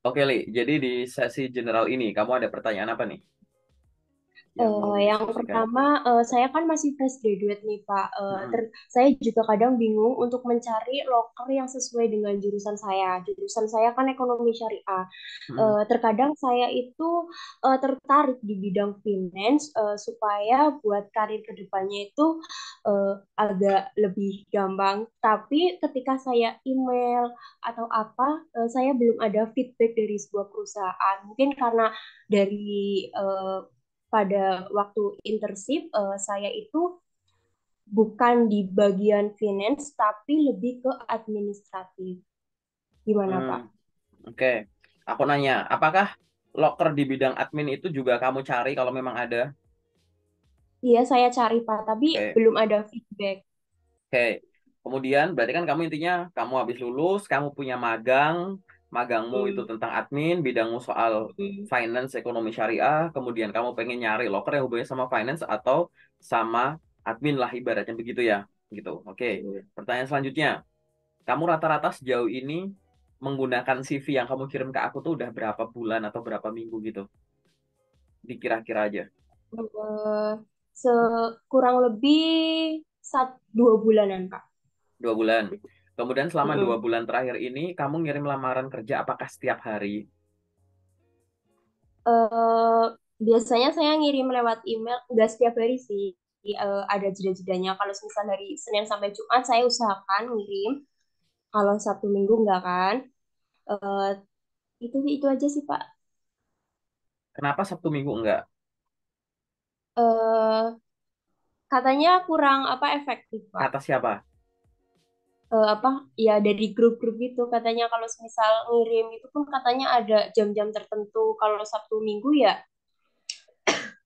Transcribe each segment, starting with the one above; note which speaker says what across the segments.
Speaker 1: Oke, Li. Jadi di sesi general ini, kamu ada pertanyaan apa nih yang mau
Speaker 2: Yang
Speaker 1: didiskusikan?
Speaker 2: pertama, saya kan masih fresh graduate nih, Pak.
Speaker 1: Mm-mm.
Speaker 2: Saya juga kadang bingung untuk mencari loker yang sesuai dengan jurusan saya. Jurusan saya kan ekonomi syariah.
Speaker 1: Mm-mm.
Speaker 2: Terkadang saya itu tertarik di bidang finance supaya buat karir kedepannya itu agak lebih gampang. Tapi ketika saya email atau apa, saya belum ada feedback dari sebuah perusahaan. Mungkin karena dari pada waktu internship saya itu bukan di bagian finance tapi lebih ke administratif. Gimana,
Speaker 1: Hmm,
Speaker 2: Pak?
Speaker 1: oke. Aku nanya, apakah loker di bidang admin itu juga kamu cari kalau memang ada?
Speaker 2: Iya, saya cari, Pak, tapi
Speaker 1: Oke,
Speaker 2: belum ada feedback.
Speaker 1: oke. Kemudian berarti kan kamu intinya kamu habis lulus, kamu punya magang, magangmu itu
Speaker 2: Hmm,
Speaker 1: tentang admin, bidangmu soal
Speaker 2: hmm,
Speaker 1: finance, ekonomi syariah, kemudian kamu pengen nyari loker yang hubungannya sama finance atau sama admin lah ibaratnya begitu ya, gitu. Oke.
Speaker 2: hmm.
Speaker 1: Pertanyaan selanjutnya. Kamu rata-rata sejauh ini menggunakan CV yang kamu kirim ke aku tuh udah berapa bulan atau berapa minggu gitu? Dikira-kira aja.
Speaker 2: Eh, Kurang lebih 2 bulanan, Pak.
Speaker 1: 2 bulan. Kemudian selama dua
Speaker 2: Mm-mm.
Speaker 1: bulan terakhir ini, kamu ngirim lamaran kerja apakah setiap hari?
Speaker 2: Eh, Biasanya saya ngirim lewat email, nggak setiap hari sih. Ada jeda-jedanya. Kalau misal dari Senin sampai Jumat, saya usahakan ngirim. Kalau Sabtu Minggu nggak kan. Eh, itu aja sih, Pak.
Speaker 1: Kenapa Sabtu Minggu enggak?
Speaker 2: Eh, Katanya kurang apa efektif, Pak.
Speaker 1: Kata siapa?
Speaker 2: Apa ya dari grup-grup itu katanya kalau misal ngirim itu pun katanya ada jam-jam tertentu. Kalau Sabtu Minggu ya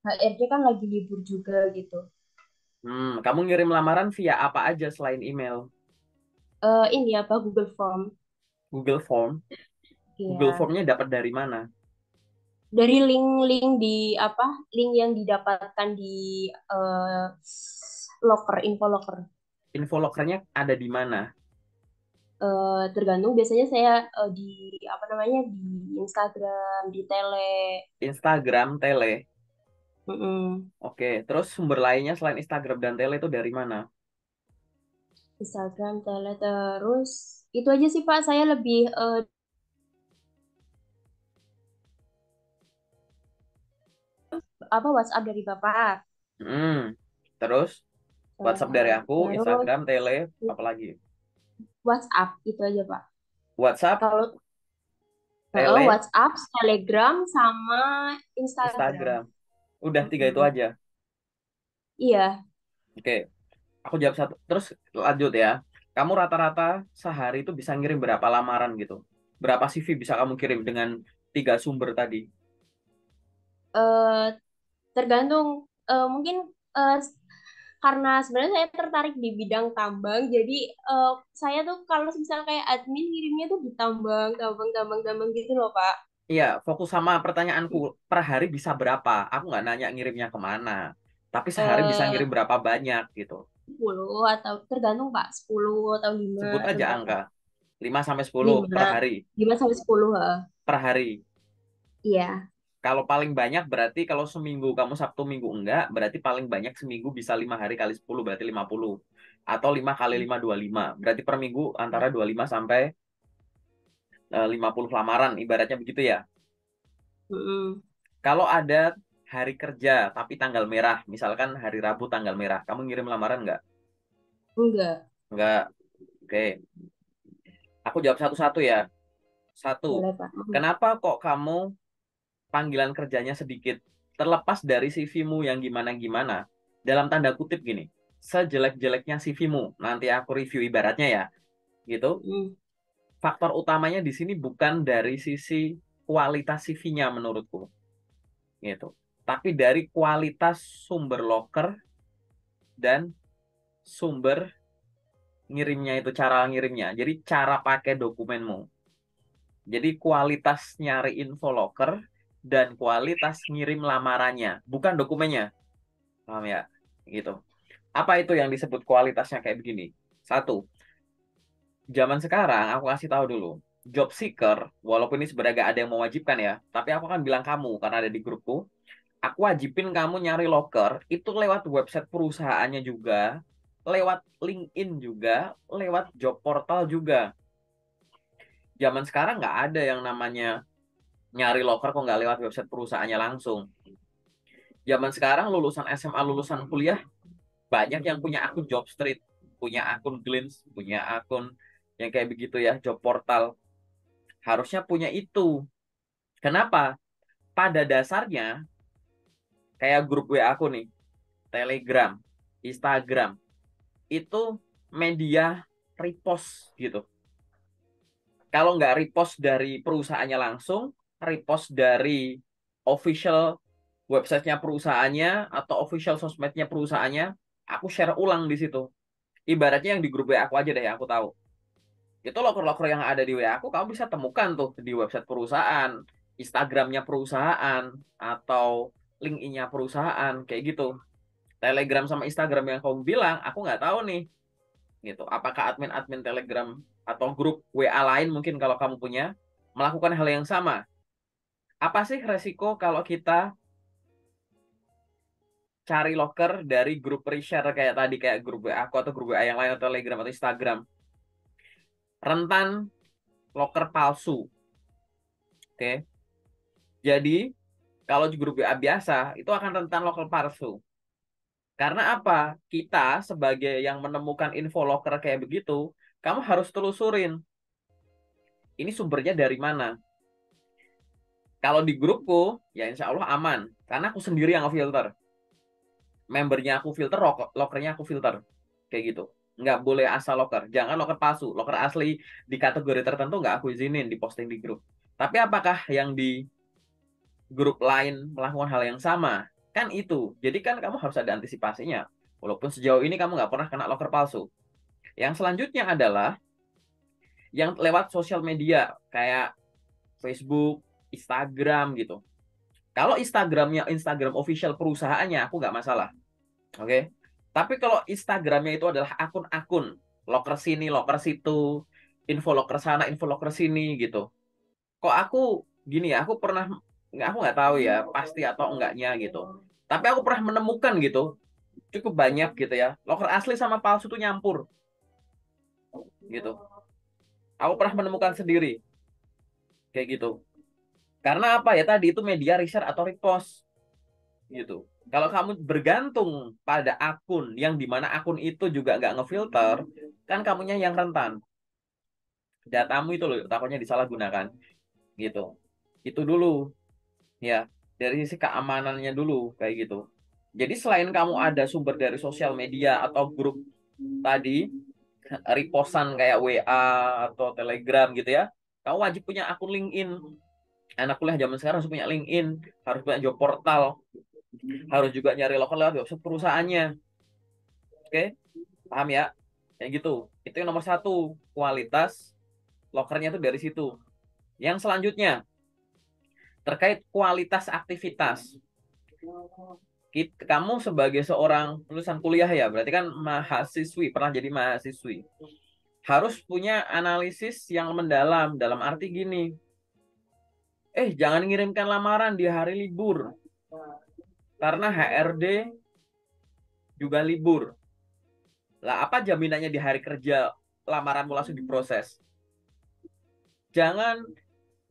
Speaker 2: HRD kan lagi libur juga gitu.
Speaker 1: Kamu ngirim lamaran via apa aja selain email?
Speaker 2: Ini apa Google Form?
Speaker 1: Google Form. Google
Speaker 2: Iya.
Speaker 1: Formnya dapat dari mana?
Speaker 2: Dari link-link di apa? Link yang didapatkan di eh, locker, info locker.
Speaker 1: Info lokernya ada di mana?
Speaker 2: Tergantung biasanya saya di apa namanya di Instagram, di Tele.
Speaker 1: Instagram, Tele.
Speaker 2: Mm-mm.
Speaker 1: Oke, terus sumber lainnya selain Instagram dan Tele itu dari mana?
Speaker 2: Instagram, Tele terus itu aja sih Pak. Saya lebih apa WhatsApp dari Bapak.
Speaker 1: Hmm, terus WhatsApp dari aku,
Speaker 2: Terus
Speaker 1: Instagram, Tele, apalagi?
Speaker 2: WhatsApp itu aja Pak.
Speaker 1: WhatsApp,
Speaker 2: Kalau
Speaker 1: Tele,
Speaker 2: WhatsApp, Telegram sama Instagram.
Speaker 1: Instagram. Udah tiga itu
Speaker 2: Mm-mm.
Speaker 1: aja.
Speaker 2: Iya.
Speaker 1: Oke, aku jawab satu. Terus lanjut ya. Kamu rata-rata sehari itu bisa ngirim berapa lamaran gitu? Berapa CV bisa kamu kirim dengan tiga sumber tadi?
Speaker 2: eh Tergantung mungkin eh, karena sebenarnya saya tertarik di bidang tambang jadi eh, saya tuh kalau misalnya kayak admin ngirimnya tuh di tambang tambang tambang tambang gitu loh Pak.
Speaker 1: Iya, fokus sama pertanyaanku. Per hari bisa berapa? Aku nggak nanya ngirimnya kemana. Tapi sehari bisa
Speaker 2: eh
Speaker 1: ngirim berapa banyak gitu.
Speaker 2: 10 atau tergantung Pak 10 atau 5
Speaker 1: Sebut
Speaker 2: atau
Speaker 1: aja
Speaker 2: berapa.
Speaker 1: angka. 5 sampai 10 per
Speaker 2: 5
Speaker 1: hari.
Speaker 2: 5 sampai 10 ha.
Speaker 1: Per hari.
Speaker 2: Iya.
Speaker 1: Kalau paling banyak berarti kalau seminggu kamu Sabtu Minggu enggak, berarti paling banyak seminggu bisa 5 hari kali 10 berarti 50. Atau 5 kali 5 25. Berarti per minggu antara 25 sampai 50 lamaran ibaratnya begitu ya.
Speaker 2: Mm-mm.
Speaker 1: Kalau ada hari kerja tapi tanggal merah, misalkan hari Rabu tanggal merah, kamu ngirim lamaran enggak?
Speaker 2: Enggak.
Speaker 1: Enggak. Oke. Aku jawab satu-satu ya. Satu.
Speaker 2: Boleh Pak.
Speaker 1: Kenapa kok kamu panggilan kerjanya sedikit? Terlepas dari CV-mu yang gimana-gimana, dalam tanda kutip gini, sejelek-jeleknya CV-mu, nanti aku review ibaratnya ya, gitu.
Speaker 2: Mm-mm.
Speaker 1: Faktor utamanya di sini bukan dari sisi kualitas CV-nya menurutku, gitu. Tapi dari kualitas sumber loker dan sumber ngirimnya itu cara ngirimnya. Jadi cara pakai dokumenmu. Jadi kualitas nyari info loker dan kualitas ngirim lamarannya, bukan dokumennya. Paham ya? Gitu. Apa itu yang disebut kualitasnya kayak begini? Satu, zaman sekarang aku kasih tahu dulu. job seeker, walaupun ini sebenarnya gak ada yang mewajibkan ya, tapi aku akan bilang kamu karena ada di grupku, aku wajibin kamu nyari loker itu lewat website perusahaannya juga, lewat LinkedIn juga, lewat job portal juga. Zaman sekarang nggak ada yang namanya nyari loker kok nggak lewat website perusahaannya langsung. Zaman sekarang lulusan SMA, lulusan kuliah, banyak yang punya akun Jobstreet, punya akun Glints, punya akun yang kayak begitu ya, job portal. Harusnya punya itu. Kenapa? Pada dasarnya, kayak grup WA aku nih, Telegram, Instagram, itu media repost gitu. Kalau nggak repost dari perusahaannya langsung, repost dari official websitenya perusahaannya atau official sosmednya perusahaannya, aku share ulang di situ. Ibaratnya yang di grup WA aku aja deh yang aku tahu. Itu loker-loker yang ada di WA aku, kamu bisa temukan tuh di website perusahaan, Instagramnya perusahaan, atau LinkedIn-nya perusahaan, kayak gitu. Telegram sama Instagram yang kamu bilang, aku nggak tahu nih, gitu. Apakah admin-admin Telegram atau grup WA lain mungkin kalau kamu punya melakukan hal yang sama? Apa sih resiko kalau kita cari loker dari grup reshare kayak tadi, kayak grup WA aku atau grup WA yang lain atau Telegram atau Instagram? Rentan loker palsu, oke? Jadi kalau di grup WA biasa itu akan rentan loker palsu. Karena apa? Kita sebagai yang menemukan info loker kayak begitu, kamu harus telusurin. Ini sumbernya dari mana? Kalau di grupku, ya insya Allah aman. Karena aku sendiri yang ngefilter. Membernya aku filter, lokernya aku filter. Kayak gitu. Nggak boleh asal loker. Jangan loker palsu. Loker asli di kategori tertentu nggak aku izinin diposting di grup. Tapi apakah yang di grup lain melakukan hal yang sama? Kan itu. Jadi kan kamu harus ada antisipasinya. Walaupun sejauh ini kamu nggak pernah kena loker palsu. Yang selanjutnya adalah yang lewat sosial media. Kayak Facebook, Instagram gitu. Kalau Instagramnya Instagram official perusahaannya, aku nggak masalah. Oke. Okay? Tapi kalau Instagramnya itu adalah akun-akun loker sini, loker situ, info loker sana, info loker sini gitu. Kok aku gini ya, aku pernah nggak, aku nggak tahu ya pasti atau enggaknya gitu. Tapi aku pernah menemukan gitu, cukup banyak gitu ya. Loker asli sama palsu tuh nyampur gitu. Aku pernah menemukan sendiri kayak gitu. Karena apa ya tadi itu media research atau repost gitu. Kalau kamu bergantung pada akun yang dimana akun itu juga nggak ngefilter, kan kamunya yang rentan. Datamu itu loh takutnya disalahgunakan gitu. Itu dulu ya dari sisi keamanannya dulu kayak gitu. Jadi selain kamu ada sumber dari sosial media atau grup tadi, repostan kayak WA atau Telegram gitu ya, kamu wajib punya akun LinkedIn. Anak kuliah zaman sekarang harus punya LinkedIn, harus punya job portal, harus juga nyari lokal lewat website perusahaannya. Oke, paham ya? Kayak gitu. Itu yang nomor satu, kualitas lokernya itu dari situ. Yang selanjutnya, terkait kualitas aktivitas. Kamu sebagai seorang lulusan kuliah ya, berarti kan mahasiswi, pernah jadi mahasiswi. Harus punya analisis yang mendalam, dalam arti gini, jangan ngirimkan lamaran di hari libur, karena HRD juga libur. Lah, apa jaminannya di hari kerja lamaranmu langsung diproses? Jangan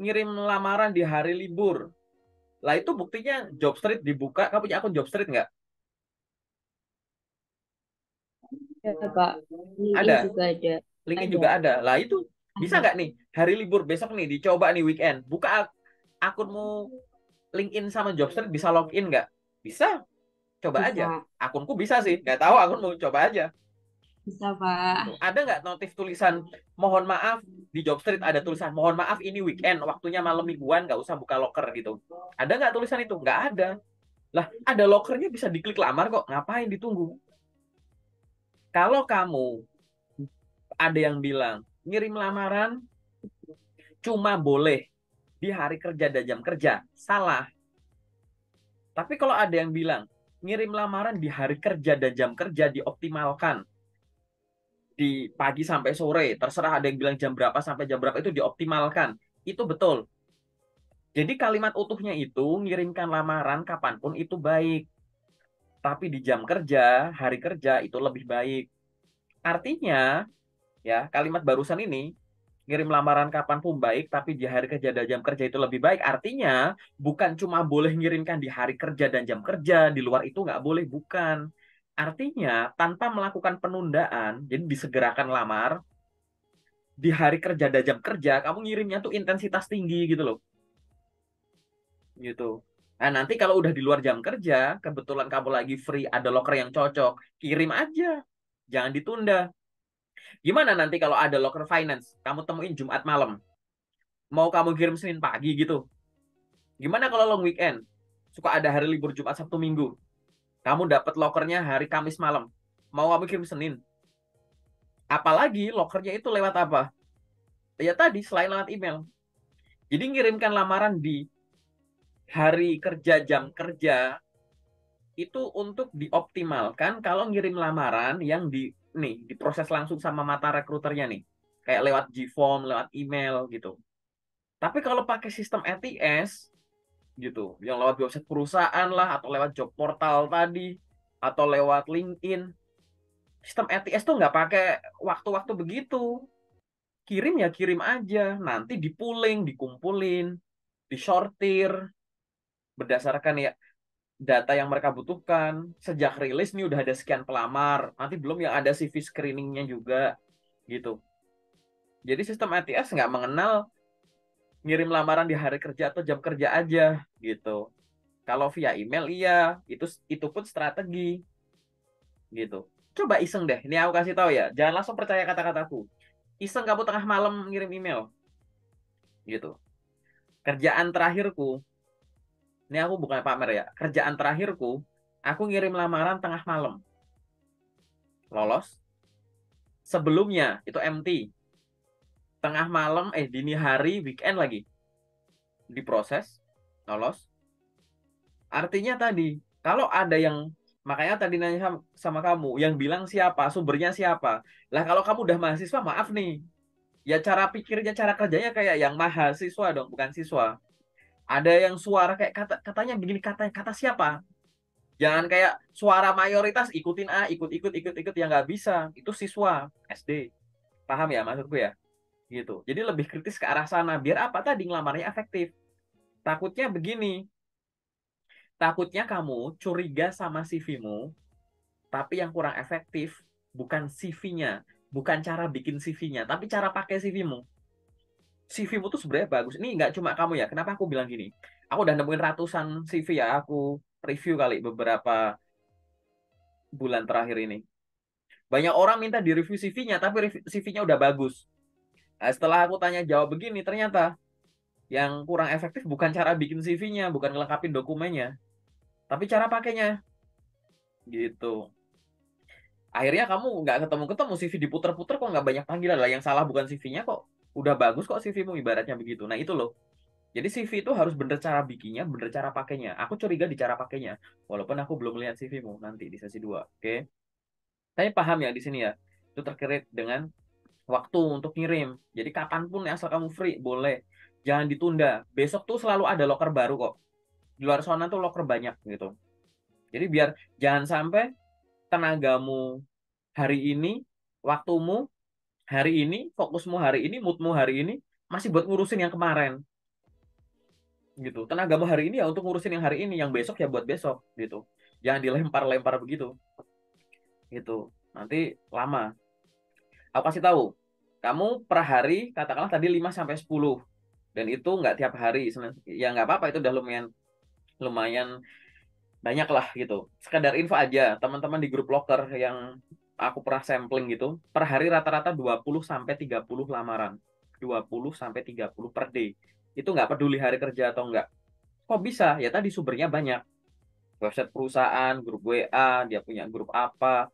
Speaker 1: ngirim lamaran di hari libur. Lah itu buktinya Jobstreet dibuka. Kamu punya akun Jobstreet nggak?
Speaker 2: Ya, Pak. LinkedIn
Speaker 1: Ada.
Speaker 2: juga ada.
Speaker 1: LinkedIn
Speaker 2: Ada.
Speaker 1: juga ada. Lah itu bisa
Speaker 2: Ada.
Speaker 1: nggak nih hari libur besok nih dicoba nih weekend. Buka akunmu LinkedIn sama Jobstreet bisa login nggak? Bisa. Coba aja.
Speaker 2: Bisa.
Speaker 1: Akunku bisa sih. Nggak tahu akunmu. Coba aja.
Speaker 2: Bisa,
Speaker 1: Gitu.
Speaker 2: Pak.
Speaker 1: Ada nggak notif tulisan mohon maaf di Jobstreet ada tulisan mohon maaf ini weekend waktunya malam mingguan nggak usah buka loker gitu. Ada nggak tulisan itu? Nggak ada. Lah, ada lokernya bisa diklik lamar kok. Ngapain ditunggu? Kalau kamu ada yang bilang ngirim lamaran cuma boleh di hari kerja dan jam kerja, salah. Tapi kalau ada yang bilang ngirim lamaran di hari kerja dan jam kerja dioptimalkan, di pagi sampai sore, terserah ada yang bilang jam berapa sampai jam berapa itu dioptimalkan. Itu betul. Jadi kalimat utuhnya itu ngirimkan lamaran kapanpun itu baik. Tapi di jam kerja, hari kerja itu lebih baik. Artinya, ya kalimat barusan ini, ngirim lamaran kapanpun baik, tapi di hari kerja dan jam kerja itu lebih baik. Artinya, bukan cuma boleh ngirimkan di hari kerja dan jam kerja, di luar itu nggak boleh, bukan. Artinya, tanpa melakukan penundaan, jadi disegerakan lamar, di hari kerja dan jam kerja, kamu ngirimnya tuh intensitas tinggi gitu loh. Gitu. Nah, nanti kalau udah di luar jam kerja, kebetulan kamu lagi free, ada loker yang cocok, kirim aja. Jangan ditunda. Gimana nanti kalau ada loker finance, kamu temuin Jumat malam, mau kamu kirim Senin pagi gitu. Gimana kalau long weekend? Suka ada hari libur Jumat, Sabtu, Minggu. Kamu dapat lokernya hari Kamis malam. Mau kamu kirim Senin. Apalagi lokernya itu lewat apa? Ya tadi, selain lewat email. Jadi ngirimkan lamaran di hari kerja, jam kerja, itu untuk dioptimalkan kalau ngirim lamaran yang diproses langsung sama mata rekruternya nih. Kayak lewat Gform, lewat email gitu. Tapi kalau pakai sistem ATS, gitu yang lewat website perusahaan lah atau lewat job portal tadi atau lewat LinkedIn, sistem ATS tuh nggak pakai waktu-waktu begitu. Kirim ya kirim aja, nanti dipooling, dikumpulin, disortir berdasarkan ya data yang mereka butuhkan. Sejak rilis nih udah ada sekian pelamar, nanti belum yang ada CV screeningnya juga gitu. Jadi sistem ATS nggak mengenal ngirim lamaran di hari kerja atau jam kerja aja gitu. Kalau via email iya, itu pun strategi gitu. Coba iseng deh. Ini aku kasih tahu ya. Jangan langsung percaya kata-kataku. Iseng kamu tengah malam ngirim email gitu. Kerjaan terakhirku, ini aku bukan pamer ya. Kerjaan terakhirku, aku ngirim lamaran tengah malam. Lolos. Sebelumnya itu MT. Tengah malam, dini hari, weekend lagi. Diproses, lolos. Artinya tadi, kalau ada yang makanya tadi nanya sama kamu, yang bilang siapa, sumbernya siapa. Lah kalau kamu udah mahasiswa, maaf nih, ya cara pikirnya, cara kerjanya kayak yang mahasiswa dong, bukan siswa. Ada yang suara kayak katanya begini, kata siapa? Jangan kayak suara mayoritas ikutin A, ikut yang nggak bisa. Itu siswa SD. Paham ya maksudku ya? Gitu. Jadi lebih kritis ke arah sana. Biar apa tadi ngelamarnya efektif. Takutnya begini, takutnya kamu curiga sama CV-mu, tapi yang kurang efektif bukan CV-nya, bukan cara bikin CV-nya, tapi cara pakai CV-mu. CV-mu tuh sebenarnya bagus. Ini nggak cuma kamu ya. Kenapa aku bilang gini? Aku udah nemuin ratusan CV ya. Aku review kali beberapa bulan terakhir ini. Banyak orang minta di review CV-nya, tapi CV-nya udah bagus. Nah, setelah aku tanya jawab begini, ternyata yang kurang efektif bukan cara bikin CV-nya, bukan ngelengkapin dokumennya, tapi cara pakainya. Gitu. Akhirnya kamu nggak ketemu-ketemu, CV diputer-puter kok nggak banyak panggilan lah. Yang salah bukan CV-nya kok. Udah bagus kok CV-mu ibaratnya begitu. Nah itu loh. Jadi CV itu harus bener cara bikinnya, bener cara pakainya. Aku curiga di cara pakainya. Walaupun aku belum lihat CV-mu nanti di sesi 2. Oke. Saya paham ya di sini ya. Itu terkait dengan waktu untuk ngirim. Jadi kapanpun asal kamu free, boleh. Jangan ditunda. Besok tuh selalu ada loker baru kok. Di luar sana tuh loker banyak gitu. Jadi biar jangan sampai tenagamu hari ini, waktumu hari ini, fokusmu hari ini, moodmu hari ini, masih buat ngurusin yang kemarin. Gitu. Tenagamu hari ini ya untuk ngurusin yang hari ini, yang besok ya buat besok gitu. Jangan dilempar-lempar begitu. Gitu. Nanti lama. Aku kasih tahu. Kamu per hari katakanlah tadi 5 sampai 10 dan itu nggak tiap hari. Ya nggak apa-apa itu udah lumayan lumayan banyak lah gitu. Sekadar info aja, teman-teman di grup locker yang aku pernah sampling gitu, per hari rata-rata 20 sampai 30 lamaran. 20 sampai 30 per day. Itu nggak peduli hari kerja atau enggak. Kok bisa? Ya tadi sumbernya banyak. Website perusahaan, grup WA, dia punya grup apa,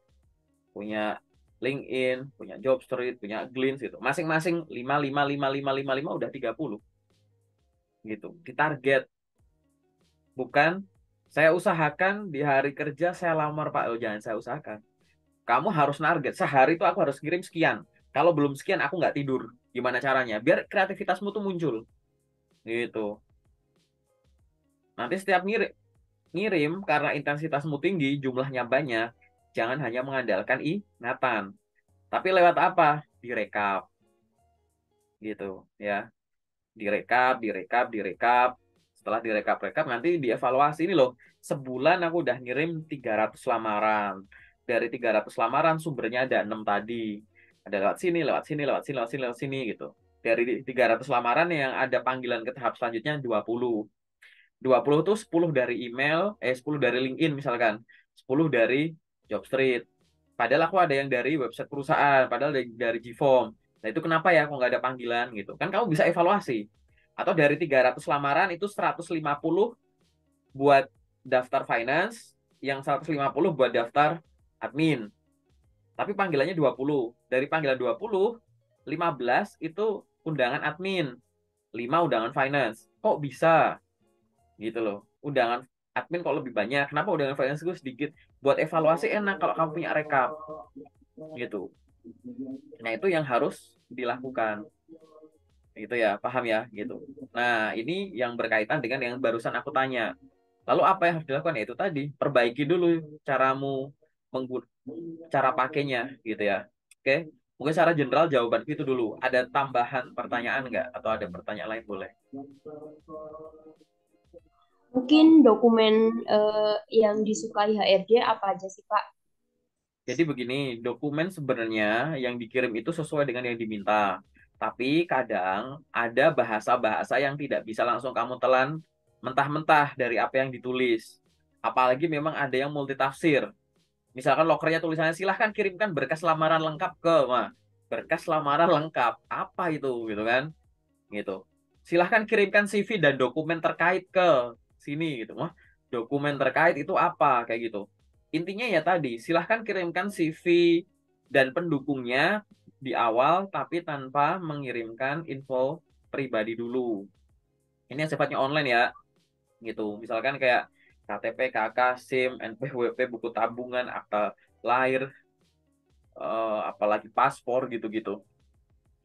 Speaker 1: punya LinkedIn, punya Jobstreet, punya Glints gitu. Masing-masing 5 udah 30 gitu. Ditarget. Bukan saya usahakan di hari kerja saya lamar Pak. Oh, jangan saya usahakan. Kamu harus target sehari itu aku harus ngirim sekian. Kalau belum sekian aku nggak tidur. Gimana caranya? Biar kreativitasmu tuh muncul. Gitu. Nanti setiap ngirim karena intensitasmu tinggi, jumlahnya banyak, jangan hanya mengandalkan ingatan. Tapi lewat apa? Direkap. Gitu ya. Direkap, direkap, direkap. Setelah direkap-rekap nanti dievaluasi ini loh. Sebulan aku udah ngirim 300 lamaran. Dari 300 lamaran sumbernya ada 6 tadi. Ada lewat sini, lewat sini, lewat sini, lewat sini, lewat sini gitu. Dari 300 lamaran yang ada panggilan ke tahap selanjutnya 20. 20 tuh 10 dari email, 10 dari LinkedIn misalkan. 10 dari Jobstreet. Padahal aku ada yang dari website perusahaan, padahal dari Gform. Nah itu kenapa ya kok nggak ada panggilan gitu? Kan kamu bisa evaluasi. Atau dari 300 lamaran itu 150 buat daftar finance, yang 150 buat daftar admin. Tapi panggilannya 20. Dari panggilan 20, 15 itu undangan admin, 5 undangan finance. Kok bisa? Gitu loh. Undangan admin kok lebih banyak. Kenapa undangan finance gue sedikit? Buat evaluasi enak kalau kamu punya rekap. Gitu. Nah, itu yang harus dilakukan. Gitu ya, paham ya? Gitu. Nah, ini yang berkaitan dengan yang barusan aku tanya. Lalu apa yang harus dilakukan? Ya itu tadi, perbaiki dulu caramu cara pakainya gitu ya. Oke. Mungkin secara general jawaban itu dulu. Ada tambahan pertanyaan nggak? Atau ada pertanyaan lain boleh?
Speaker 2: Mungkin dokumen yang disukai HRD apa aja sih, Pak?
Speaker 1: Jadi begini, dokumen sebenarnya yang dikirim itu sesuai dengan yang diminta. Tapi kadang ada bahasa-bahasa yang tidak bisa langsung kamu telan mentah-mentah dari apa yang ditulis. Apalagi memang ada yang multitafsir. Misalkan lokernya tulisannya silahkan kirimkan berkas lamaran lengkap ke, wah, berkas lamaran lengkap. Apa itu gitu kan? Gitu. Silahkan kirimkan CV dan dokumen terkait ke sini gitu. Wah, dokumen terkait itu apa kayak gitu. Intinya ya tadi, silahkan kirimkan CV dan pendukungnya di awal tapi tanpa mengirimkan info pribadi dulu. Ini yang sifatnya online ya, gitu. Misalkan kayak KTP, KK, SIM, NPWP, buku tabungan, akta lahir, apalagi paspor gitu-gitu.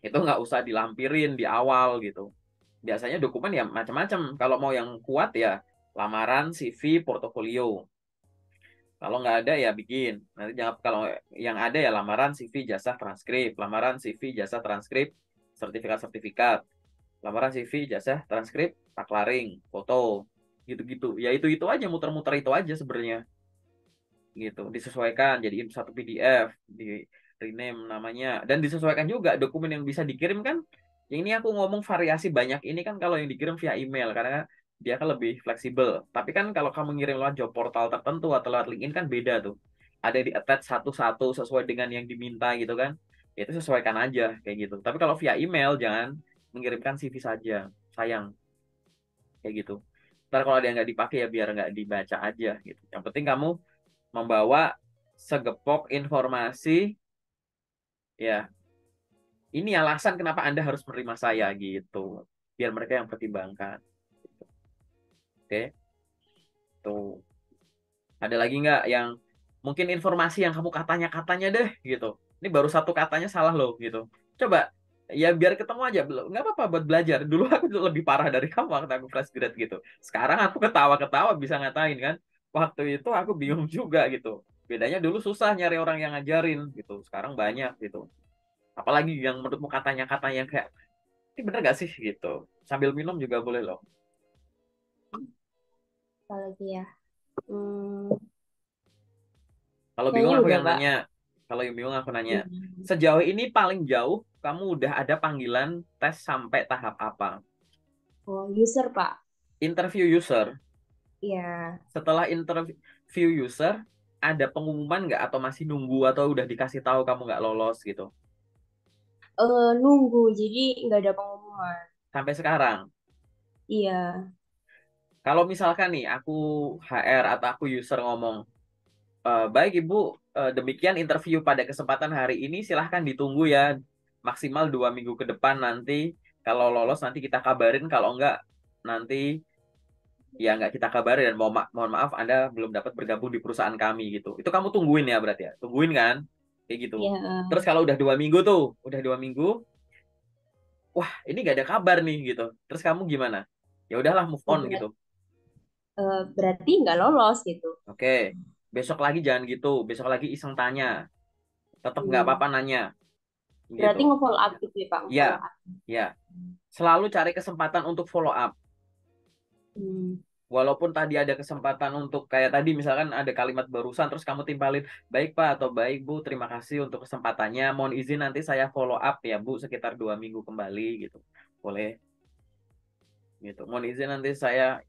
Speaker 1: Itu nggak usah dilampirin di awal gitu. Biasanya dokumen ya macam-macam. Kalau mau yang kuat ya lamaran, CV, portofolio. Kalau nggak ada ya bikin. Nanti jangan kalau yang ada ya lamaran, CV, jasa, transkrip. Lamaran, CV, jasa, transkrip, sertifikat-sertifikat. Lamaran, CV, jasa, transkrip, taklaring, foto. Gitu-gitu. Ya itu aja muter-muter itu aja sebenarnya. Gitu. Disesuaikan jadi satu PDF, di rename namanya dan disesuaikan juga dokumen yang bisa dikirim kan. Yang ini aku ngomong variasi banyak ini kan kalau yang dikirim via email karena dia kan lebih fleksibel. Tapi kan kalau kamu ngirim lewat job portal tertentu atau lewat LinkedIn kan beda tuh. Ada di attach satu-satu sesuai dengan yang diminta gitu kan. Ya itu sesuaikan aja kayak gitu. Tapi kalau via email jangan mengirimkan CV saja. Sayang kayak gitu. Ntar kalau ada yang nggak dipakai ya biar nggak dibaca aja gitu. Yang penting kamu membawa segepok informasi ya. Ini alasan kenapa Anda harus menerima saya gitu. Biar mereka yang pertimbangkan. Oke, tuh. Ada lagi nggak yang mungkin informasi yang kamu katanya deh gitu. Ini baru satu katanya salah loh gitu. Coba ya biar ketemu aja belum nggak apa-apa buat belajar. Dulu aku tuh lebih parah dari kamu waktu aku fresh grad gitu. Sekarang aku ketawa-ketawa bisa ngatain kan. Waktu itu aku bingung juga gitu. Bedanya dulu susah nyari orang yang ngajarin gitu. Sekarang banyak gitu. Apalagi yang menurutmu katanya yang kayak ini bener gak sih gitu. Sambil minum juga boleh loh.
Speaker 2: Apalagi ya.
Speaker 1: Kalau bingung
Speaker 2: Kayaknya
Speaker 1: aku
Speaker 2: udah,
Speaker 1: yang
Speaker 2: Pak.
Speaker 1: nanya. Kalau yang bingung aku nanya.
Speaker 2: Hmm.
Speaker 1: Sejauh ini paling jauh kamu udah ada panggilan tes sampai tahap apa?
Speaker 2: Oh, user, Pak.
Speaker 1: Interview user.
Speaker 2: Iya.
Speaker 1: Setelah interview user, ada pengumuman nggak atau masih nunggu atau udah dikasih tahu kamu nggak lolos gitu?
Speaker 2: Nunggu, jadi nggak ada pengumuman.
Speaker 1: Sampai sekarang.
Speaker 2: Iya.
Speaker 1: Kalau misalkan nih aku HR atau aku user ngomong, baik Ibu, demikian interview pada kesempatan hari ini. Silahkan ditunggu ya, maksimal 2 minggu ke depan nanti. Kalau lolos nanti kita kabarin, kalau enggak nanti ya nggak kita kabari dan mohon maaf Anda belum dapat bergabung di perusahaan kami gitu. Itu kamu tungguin ya berarti ya, tungguin kan, kayak gitu.
Speaker 2: Ya,
Speaker 1: Terus kalau udah 2 minggu tuh, udah 2 minggu, wah ini nggak ada kabar nih gitu. Terus kamu gimana? Ya udahlah move on gitu.
Speaker 2: berarti nggak lolos gitu.
Speaker 1: Oke, besok lagi jangan gitu. Besok lagi iseng tanya, tetap nggak
Speaker 2: Hmm.
Speaker 1: apa-apa nanya gitu.
Speaker 2: Berarti nge-follow up gitu ya Pak, nge-follow
Speaker 1: Ya,
Speaker 2: up.
Speaker 1: ya. Selalu cari kesempatan untuk follow up.
Speaker 2: Hmm.
Speaker 1: Walaupun tadi ada kesempatan untuk kayak tadi misalkan ada kalimat barusan terus kamu timpalin baik Pak atau baik Bu, terima kasih untuk kesempatannya. Mohon izin nanti saya follow up ya Bu sekitar 2 minggu kembali gitu. Boleh gitu. Mohon izin nanti saya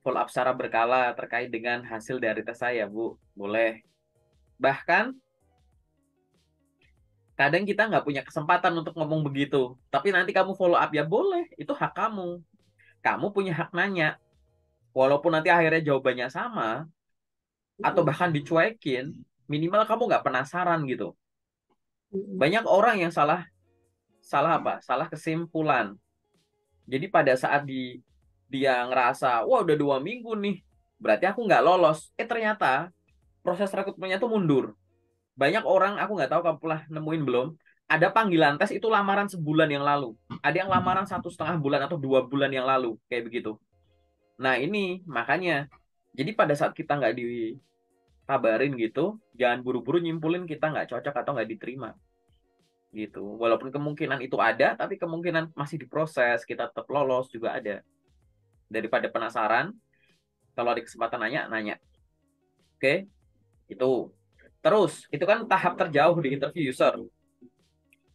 Speaker 1: follow up secara berkala terkait dengan hasil dari tes saya Bu. Boleh. Bahkan kadang kita nggak punya kesempatan untuk ngomong begitu. Tapi nanti kamu follow up ya boleh. Itu hak kamu. Kamu punya hak nanya. Walaupun nanti akhirnya jawabannya sama atau
Speaker 2: Hmm.
Speaker 1: bahkan dicuekin, minimal kamu nggak penasaran gitu.
Speaker 2: Hmm.
Speaker 1: Banyak orang yang salah salah apa? Salah kesimpulan. Jadi pada saat dia ngerasa, wah udah 2 minggu nih, berarti aku nggak lolos. Ternyata proses rekrutmennya tuh mundur. Banyak orang, aku nggak tahu kamu pernah nemuin belum, ada panggilan tes itu lamaran sebulan yang lalu. Ada yang lamaran 1,5 bulan atau 2 bulan yang lalu, kayak begitu. Nah ini makanya, jadi pada saat kita nggak dikabarin gitu, jangan buru-buru nyimpulin kita nggak cocok atau nggak diterima gitu. Walaupun kemungkinan itu ada, tapi kemungkinan masih diproses, kita tetap lolos juga ada. Daripada penasaran, kalau ada kesempatan nanya, nanya. Oke, itu. Terus, itu kan tahap terjauh di interview user.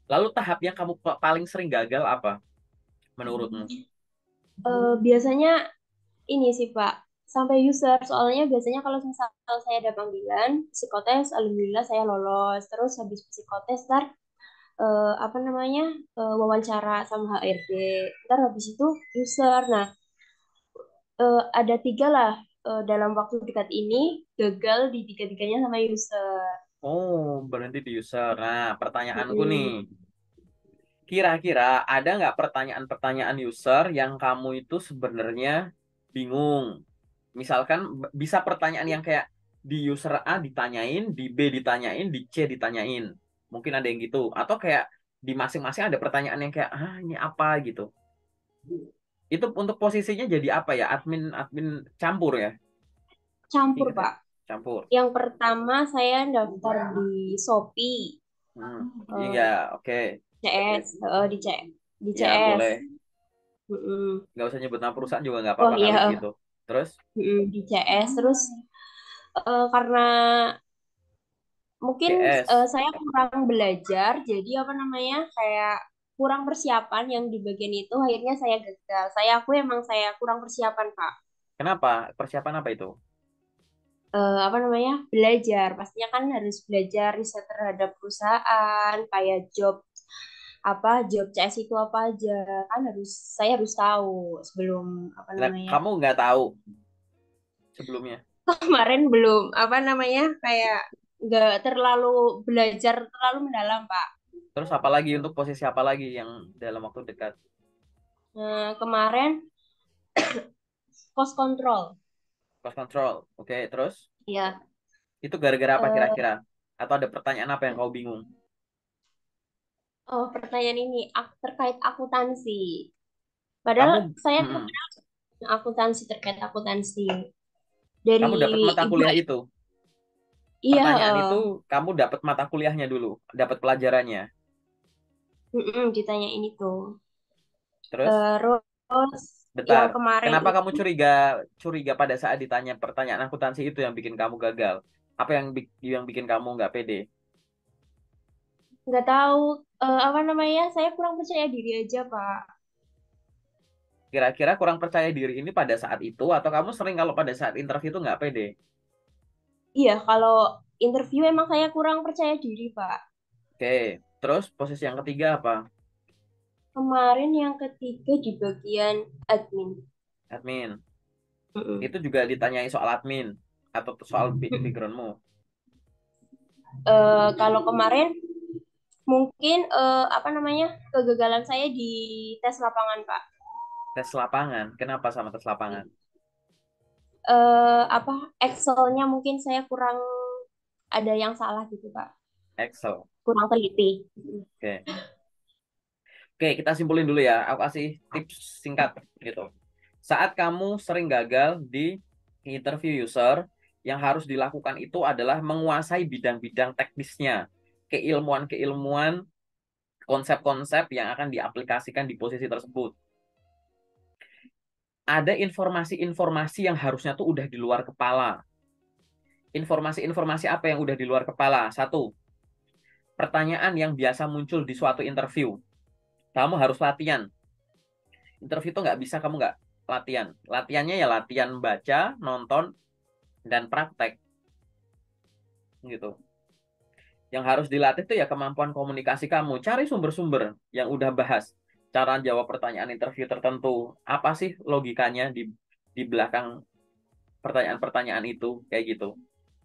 Speaker 1: Lalu tahap yang kamu paling sering gagal apa menurutmu?
Speaker 2: Biasanya ini sih Pak, sampai user. Soalnya biasanya kalau misal saya ada panggilan psikotes, alhamdulillah saya lolos. Terus habis psikotes, ntar apa namanya, wawancara sama HRD. Ntar habis itu user. Nah, ada tiga lah dalam waktu dekat ini gagal di tiga-tiganya sama user.
Speaker 1: Oh, berhenti di user. Nah, pertanyaanku nih,
Speaker 2: Mm-mm.
Speaker 1: kira-kira ada nggak pertanyaan-pertanyaan user yang kamu itu sebenarnya bingung? Misalkan bisa pertanyaan yang kayak di user A ditanyain, di B ditanyain, di C ditanyain. Mungkin ada yang gitu. Atau kayak di masing-masing ada pertanyaan yang kayak, ah ini apa gitu. Itu untuk posisinya jadi apa ya? Admin admin campur ya?
Speaker 2: Campur
Speaker 1: Ingat ya?
Speaker 2: Pak.
Speaker 1: Campur.
Speaker 2: Yang pertama saya daftar di Shopee,
Speaker 1: Hmm. Iya,
Speaker 2: eh,
Speaker 1: oke.
Speaker 2: CS, di
Speaker 1: Ya,
Speaker 2: CS.
Speaker 1: boleh.
Speaker 2: Mm-mm.
Speaker 1: Nggak usah nyebut nama perusahaan juga nggak
Speaker 2: Oh
Speaker 1: apa-apa kali
Speaker 2: iya,
Speaker 1: gitu. Terus,
Speaker 2: di CS. Terus karena mungkin
Speaker 1: CS.
Speaker 2: saya kurang belajar, jadi apa namanya, kayak kurang persiapan yang di bagian itu, akhirnya saya gagal. Aku emang saya kurang persiapan Pak.
Speaker 1: Kenapa? Persiapan apa itu?
Speaker 2: Apa namanya, belajar. Pastinya kan harus belajar riset terhadap perusahaan, kayak job CS itu apa aja, kan saya harus tahu sebelum apa
Speaker 1: Nah,
Speaker 2: namanya.
Speaker 1: kamu nggak tahu sebelumnya.
Speaker 2: Kemarin belum apa namanya, kayak nggak terlalu belajar terlalu mendalam Pak.
Speaker 1: Terus apa lagi untuk posisi apa lagi yang dalam waktu dekat?
Speaker 2: Nah, kemarin cost control.
Speaker 1: Cost control. Oke, terus
Speaker 2: Ya,
Speaker 1: itu gara-gara apa
Speaker 2: eh,
Speaker 1: kira-kira? Atau ada pertanyaan apa yang kau bingung?
Speaker 2: oh pertanyaan ini terkait akuntansi. Padahal
Speaker 1: Kamu
Speaker 2: saya
Speaker 1: mm,
Speaker 2: akuntansi, terkait akuntansi
Speaker 1: kamu
Speaker 2: dari
Speaker 1: dapat mata
Speaker 2: ibu.
Speaker 1: kuliah itu.
Speaker 2: Iya,
Speaker 1: Pertanyaan itu kamu dapat mata kuliahnya dulu, dapat pelajarannya.
Speaker 2: ditanya ini tuh.
Speaker 1: Terus,
Speaker 2: Terus yang
Speaker 1: bentar.
Speaker 2: kemarin
Speaker 1: Kenapa kamu
Speaker 2: itu
Speaker 1: curiga curiga pada saat ditanya pertanyaan akuntansi itu yang bikin kamu gagal? Apa yang bikin kamu nggak pede?
Speaker 2: nggak tahu, apa namanya, saya kurang percaya diri aja Pak.
Speaker 1: Kira-kira kurang percaya diri ini pada saat itu atau kamu sering kalau pada saat interview itu nggak pede?
Speaker 2: Iya, kalau interview emang saya kurang percaya diri Pak.
Speaker 1: Oke. Terus posisi yang ketiga apa?
Speaker 2: Kemarin yang ketiga di bagian admin.
Speaker 1: Admin.
Speaker 2: Mm-mm.
Speaker 1: Itu juga ditanyai soal admin atau soal backgroundmu.
Speaker 2: Kalau kemarin mungkin apa namanya, kegagalan saya di tes lapangan Pak.
Speaker 1: Tes lapangan. Kenapa sama tes lapangan?
Speaker 2: apa Excelnya mungkin saya kurang ada yang salah gitu Pak.
Speaker 1: Excel.
Speaker 2: Kurang teliti.
Speaker 1: Oke. Oke, kita simpulin dulu ya. Aku kasih tips singkat gitu. Saat kamu sering gagal di interview user, yang harus dilakukan itu adalah menguasai bidang-bidang teknisnya, keilmuan-keilmuan, konsep-konsep yang akan diaplikasikan di posisi tersebut. Ada informasi-informasi yang harusnya tuh udah di luar kepala. Informasi-informasi apa yang udah di luar kepala? Satu, pertanyaan yang biasa muncul di suatu interview. Kamu harus latihan. Interview itu nggak bisa kamu nggak latihan. Latihannya ya latihan baca, nonton, dan praktek gitu. Yang harus dilatih itu ya kemampuan komunikasi kamu. Cari sumber-sumber yang udah bahas cara jawab pertanyaan interview tertentu. Apa sih logikanya di belakang pertanyaan-pertanyaan itu kayak gitu.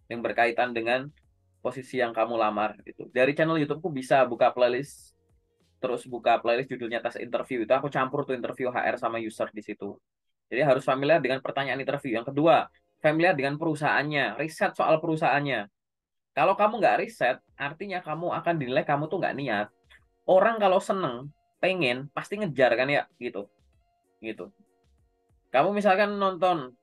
Speaker 1: Yang berkaitan dengan posisi yang kamu lamar gitu. Dari channel YouTube-ku bisa buka playlist, terus buka playlist judulnya tes interview, itu aku campur tuh interview HR sama user di situ. Jadi harus familiar dengan pertanyaan interview. Yang kedua, familiar dengan perusahaannya, riset soal perusahaannya. Kalau kamu nggak riset, artinya kamu akan dinilai kamu tuh nggak niat. Orang kalau seneng, pengen, pasti ngejar kan ya, gitu. Gitu. Kamu misalkan nonton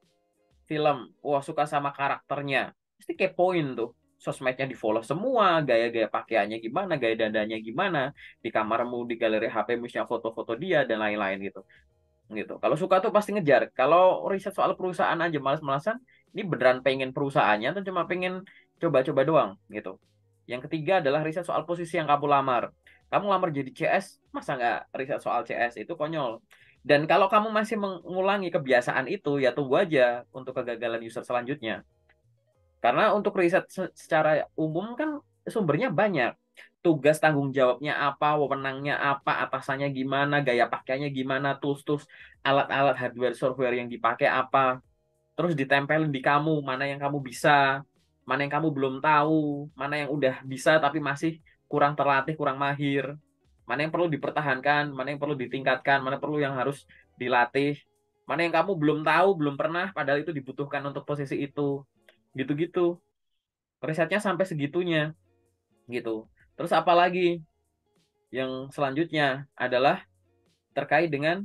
Speaker 1: film, wah suka sama karakternya, pasti kepoin tuh. Sosmednya di follow semua, gaya-gaya pakaiannya gimana, gaya dandanya gimana, di kamarmu, di galeri HP misalnya foto-foto dia dan lain-lain gitu. Gitu. Kalau suka tuh pasti ngejar. Kalau riset soal perusahaan aja malas-malasan, ini beneran pengen perusahaannya atau cuma pengen coba-coba doang gitu. Yang ketiga adalah riset soal posisi yang kamu lamar. Kamu lamar jadi CS, masa nggak riset soal CS? Itu konyol. Dan kalau kamu masih mengulangi kebiasaan itu, ya tunggu aja untuk kegagalan user selanjutnya. Karena untuk riset secara umum kan sumbernya banyak. Tugas tanggung jawabnya apa, wewenangnya apa, atasannya gimana, gaya pakainya gimana, tools-tools, alat-alat hardware software yang dipakai apa. Terus ditempelin di kamu, mana yang kamu bisa, mana yang kamu belum tahu, mana yang udah bisa tapi masih kurang terlatih, kurang mahir, mana yang perlu dipertahankan, mana yang perlu ditingkatkan, mana perlu yang harus dilatih, mana yang kamu belum tahu, belum pernah, padahal itu dibutuhkan untuk posisi itu. Gitu-gitu. Risetnya sampai segitunya gitu. Terus apalagi yang selanjutnya adalah terkait dengan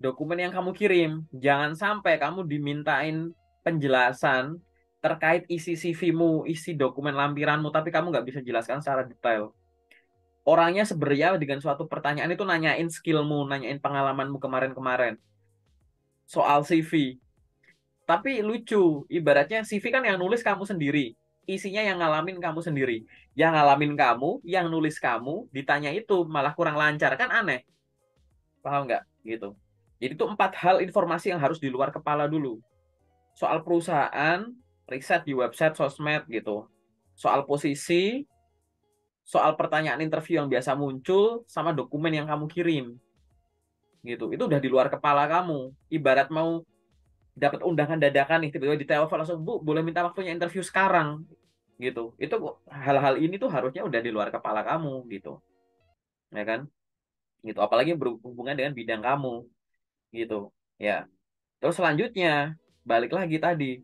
Speaker 1: dokumen yang kamu kirim. Jangan sampai kamu dimintain penjelasan terkait isi CV-mu, isi dokumen lampiranmu, tapi kamu nggak bisa jelaskan secara detail. Orangnya sebenarnya dengan suatu pertanyaan itu nanyain skillmu, nanyain pengalamanmu kemarin-kemarin. Soal CV. Tapi lucu, ibaratnya CV kan yang nulis kamu sendiri. Isinya yang ngalamin kamu sendiri. Yang ngalamin kamu, yang nulis kamu, ditanya itu malah kurang lancar. Kan aneh. Paham nggak? Gitu. Jadi itu 4 hal informasi yang harus di luar kepala dulu. Soal perusahaan, riset di website, sosmed gitu. Soal posisi, soal pertanyaan interview yang biasa muncul, sama dokumen yang kamu kirim. Gitu. Itu udah di luar kepala kamu. Ibarat mau dapat undangan dadakan nih, tiba-tiba ditelepon langsung, Bu, boleh minta waktunya interview sekarang. Gitu. Itu hal-hal ini tuh harusnya udah di luar kepala kamu gitu. Ya kan? Gitu. Apalagi berhubungan dengan bidang kamu gitu. Ya. Terus selanjutnya, balik lagi tadi,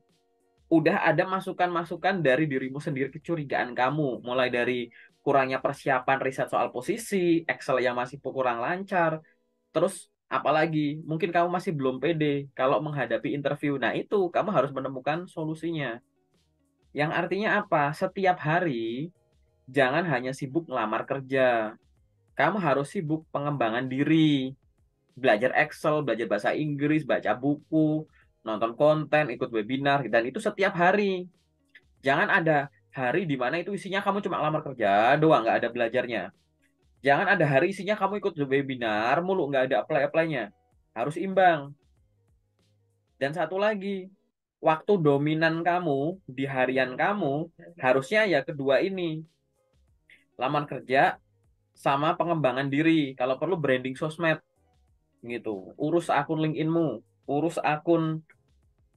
Speaker 1: udah ada masukan-masukan dari dirimu sendiri, kecurigaan kamu, mulai dari kurangnya persiapan riset soal posisi, Excel yang masih kurang lancar, terus apalagi mungkin kamu masih belum pede kalau menghadapi interview. Nah, itu kamu harus menemukan solusinya. Yang artinya apa? Setiap hari jangan hanya sibuk ngelamar kerja. Kamu harus sibuk pengembangan diri, belajar Excel, belajar bahasa Inggris, baca buku, nonton konten, ikut webinar, dan itu setiap hari. Jangan ada hari di mana itu isinya kamu cuma lamar kerja doang, nggak ada belajarnya. Jangan ada hari isinya kamu ikut webinar mulu, nggak ada apply-apply-nya. Harus imbang. Dan satu lagi, waktu dominan kamu di harian kamu harusnya ya kedua ini, lamar kerja sama pengembangan diri. Kalau perlu branding sosmed gitu. Urus akun LinkedIn-mu, urus akun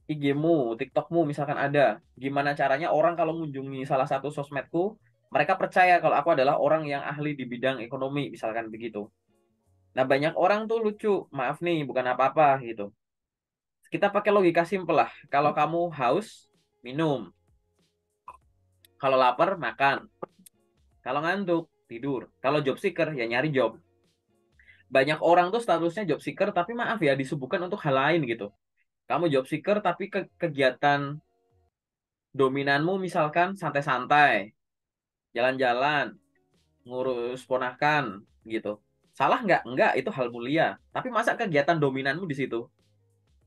Speaker 1: IG-mu, TikTok-mu misalkan ada. Gimana caranya orang kalau mengunjungi salah satu sosmedku, mereka percaya kalau aku adalah orang yang ahli di bidang ekonomi, misalkan begitu. Nah, banyak orang tuh lucu, maaf nih, bukan apa-apa gitu. Kita pakai logika simpel lah. Kalau kamu haus, minum. Kalau lapar, makan. Kalau ngantuk, tidur. Kalau job seeker, ya nyari job. Banyak orang tuh statusnya job seeker, tapi maaf ya, disibukkan untuk hal lain gitu. Kamu job seeker, tapi kegiatan dominanmu misalkan santai-santai, jalan-jalan, ngurus ponakan, gitu. Salah nggak? Nggak, itu hal mulia. Tapi masa kegiatan dominanmu di situ?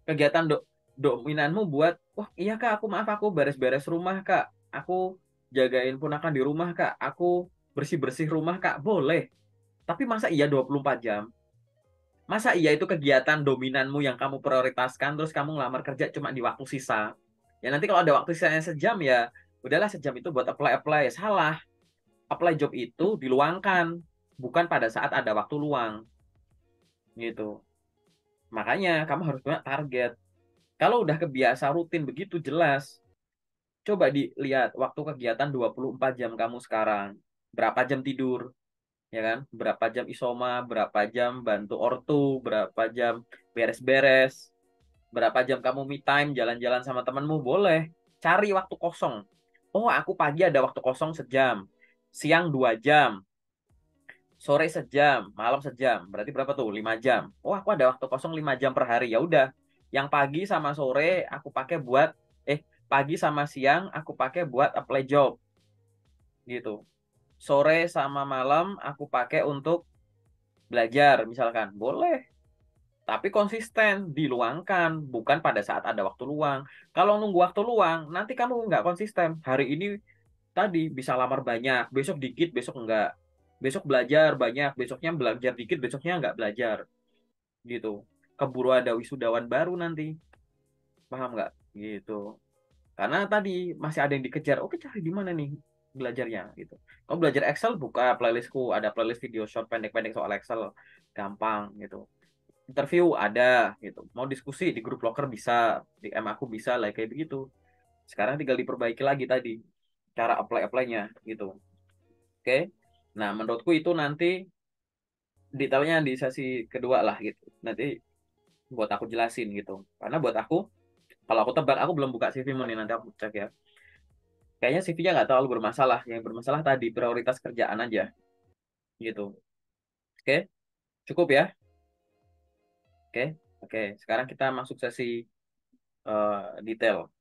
Speaker 1: Kegiatan dominanmu buat, wah iya kak, aku maaf, aku beres-beres rumah kak. Aku jagain ponakan di rumah kak. Aku bersih-bersih rumah kak. Boleh. Tapi masa iya 24 jam? Masa iya itu kegiatan dominanmu yang kamu prioritaskan, terus kamu ngelamar kerja cuma di waktu sisa? Ya nanti kalau ada waktu sisanya sejam ya, udahlah sejam itu buat apply-apply. Salah. Apply job itu diluangkan, bukan pada saat ada waktu luang. Gitu. Makanya kamu harus punya target. Kalau udah kebiasa rutin begitu jelas, coba dilihat waktu kegiatan 24 jam kamu sekarang. Berapa jam tidur, ya kan? Berapa jam isoma, berapa jam bantu ortu, berapa jam beres-beres, berapa jam kamu me time, jalan-jalan sama temanmu, boleh. Cari waktu kosong. Oh, aku pagi ada waktu kosong sejam, siang 2 jam, sore sejam, malam sejam. Berarti berapa tuh? 5 jam. Oh, aku ada waktu kosong 5 jam per hari. Ya udah, yang pagi sama sore aku pakai buat pagi sama siang aku pakai buat apply job gitu. Sore sama malam aku pakai untuk belajar misalkan. Boleh, tapi konsisten, diluangkan, bukan pada saat ada waktu luang. Kalau nunggu waktu luang, nanti kamu nggak konsisten. Hari ini tadi bisa lamar banyak, besok dikit, besok enggak. Besok belajar banyak, besoknya belajar dikit, besoknya nggak belajar. Gitu. Keburu ada wisudawan baru nanti. Paham nggak? Gitu. Karena tadi masih ada yang dikejar. Oke, cari di mana nih belajarnya gitu. Kamu belajar Excel, buka playlistku. Ada playlist video short pendek-pendek soal Excel. Gampang gitu. Interview ada gitu. Mau diskusi di grup loker bisa, di M aku bisa, like kayak begitu. Sekarang tinggal diperbaiki lagi tadi cara apply-apply-nya gitu. Oke. Nah, menurutku itu nanti detailnya di sesi kedua lah gitu. Nanti buat aku jelasin gitu. Karena buat aku, kalau aku tebak, aku belum buka CV-mu nih, nanti aku cek ya. Kayaknya CV-nya nggak terlalu bermasalah. Yang bermasalah tadi prioritas kerjaan aja gitu. Oke, cukup ya. Oke, oke. Sekarang kita masuk sesi detail.